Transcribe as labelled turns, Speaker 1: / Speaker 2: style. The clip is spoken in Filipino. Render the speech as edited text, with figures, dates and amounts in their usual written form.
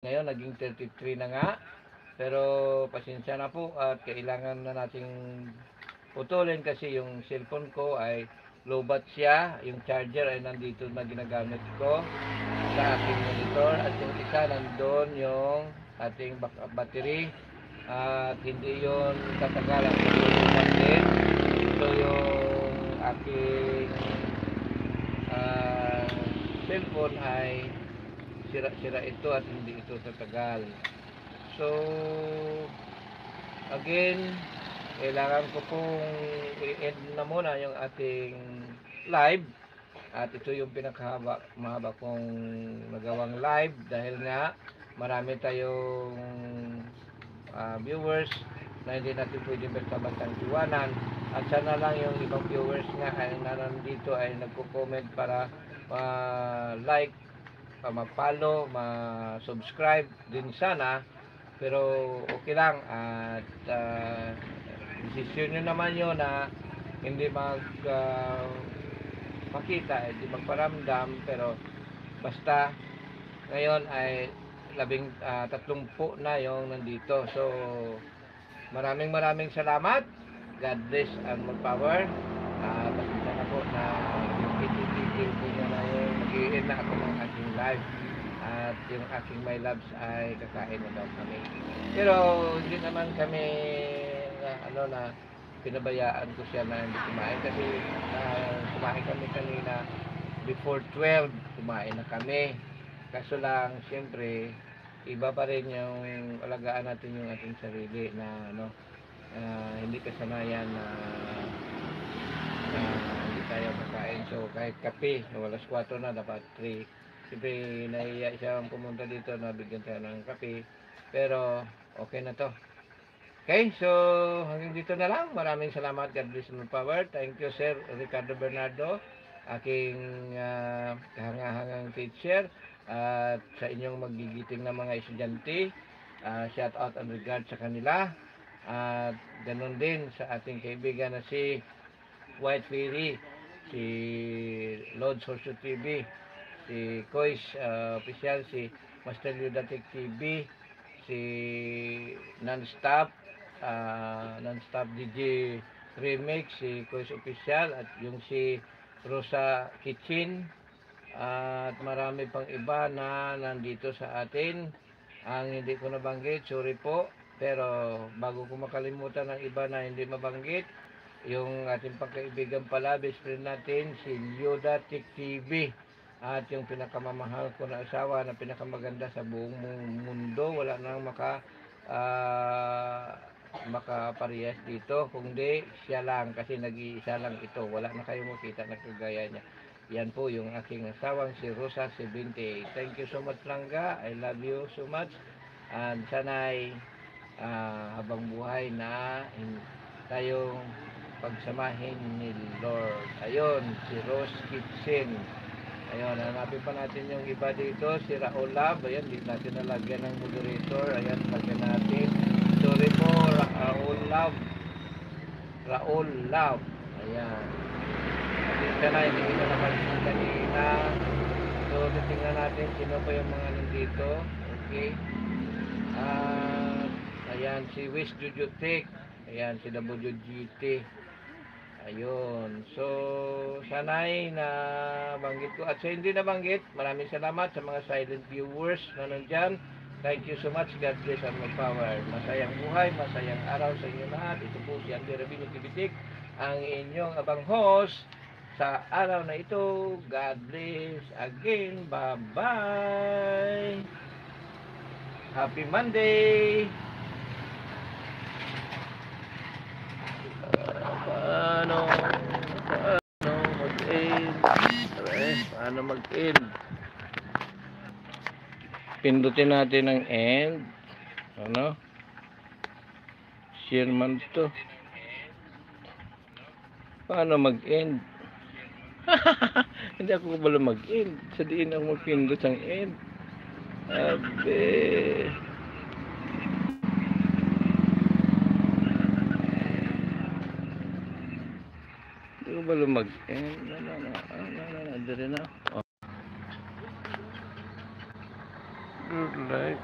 Speaker 1: Ngayon, naging 33 na nga. Pero pasensya na po at kailangan na nating putulin kasi yung cellphone ko ay lowbat siya. Yung charger ay nandito na ginagamit ko sa aking monitor. At yung isa nandun yung ating backup battery. At hindi yun tatagal at lulubat din. So yung aking ah, cellphone ay sira-sira ito at hindi ito tatagal. So, again, kailangan ko pong i-end na muna yung ating live. At ito yung mahaba kong nagawang live dahil nga marami tayong viewers na hindi natin pwedeng basta-bastang iwanan. At sana lang yung ibang viewers nga ay na nandito ay nagko-comment para like, ma-follow, ma-subscribe din sana. Pero okay lang at desisyon nyo naman yun na hindi makita, hindi magparamdam. Pero basta ngayon ay 30 na yung nandito. So maraming salamat. God bless and more power. Pasensya na po na itigil ko muna yung mag-i-end na ako ng aking live. At yung aking my loves ay kakain na daw kami. Pero hindi naman kami na pinabayaan ko siya na hindi kumain kasi kumain kami kanina before 12, kumain na kami. Kaso lang siyempre iba pa rin yung alagaan natin yung ating sarili na hindi kasanayan na hindi tayo kakain. So kahit kape, alas 4 na, dapat 3. Siyempre nahiya siyang pumunta dito na bigyan tayo ng kape. Pero okay na to. Okay, so hanggang dito na lang. Maraming salamat. God bless and power. Thank you, Sir Ricardo Bernardo, aking kahangahangang teacher. At sa inyong magigiting na mga estudyante, shout out and regard sa kanila. At ganun din sa ating kaibigan na si White Fairy, si Lord Sorso TV, si Kois Official, si Master Ludatic TV, si Non-Stop DJ Remix, si Kois Official, at yung si Rosa Kitchen, at marami pang iba na nandito sa atin. Ang hindi ko nabanggit, sorry po. Pero bago ko makalimutan ng iba na hindi mabanggit, yung ating pagkaibigan pala, best friend natin, si Yoda Tik TV. At yung pinakamamahal ko na asawa na pinakamaganda sa buong mundo, wala nang makaparehas dito, kundi siya lang kasi nag-iisa lang ito. Wala na kayong makita na kagaya niya. Yan po yung aking asawang si Rosa 70. Thank you so much, Langga. I love you so much. And sana'y habang buhay na tayong pagsamahin ni Lord. Ayun, si Rose Kitchen. Ayun, hanapin pa natin yung iba dito, si Raul Love. Ayan, hindi natin nalagyan ng moderator. Ayan, lagyan natin. Sorry po, Raul Love. Raul Love. Ayan. Pasensya na, hindi kita napansin kanina. So, titingnan natin sino pa yung mga nandito. Okay. Ayan, si Wish Jujutik. Ayan, si WGT. Ayun. So, sanay na banggit ko. At sa hindi na banggit, maraming salamat sa mga silent viewers na nandyan. Thank you so much. God bless and more power. Masayang buhay, masayang araw sa inyo lahat. Ito po si Andy Rabino Tibitik, ang inyong abang host sa araw na ito. God bless again. Bye-bye. Happy Monday. Paano mag-end? Paano mag-end? Pindutin natin ang end. Ano? Share man to. Paano mag-end? Hindi ako kabalo mag-end. Sa diin ako magpindot ang end. Abe. Hindi ko balo mag-end. Dari na. Oh. Good light.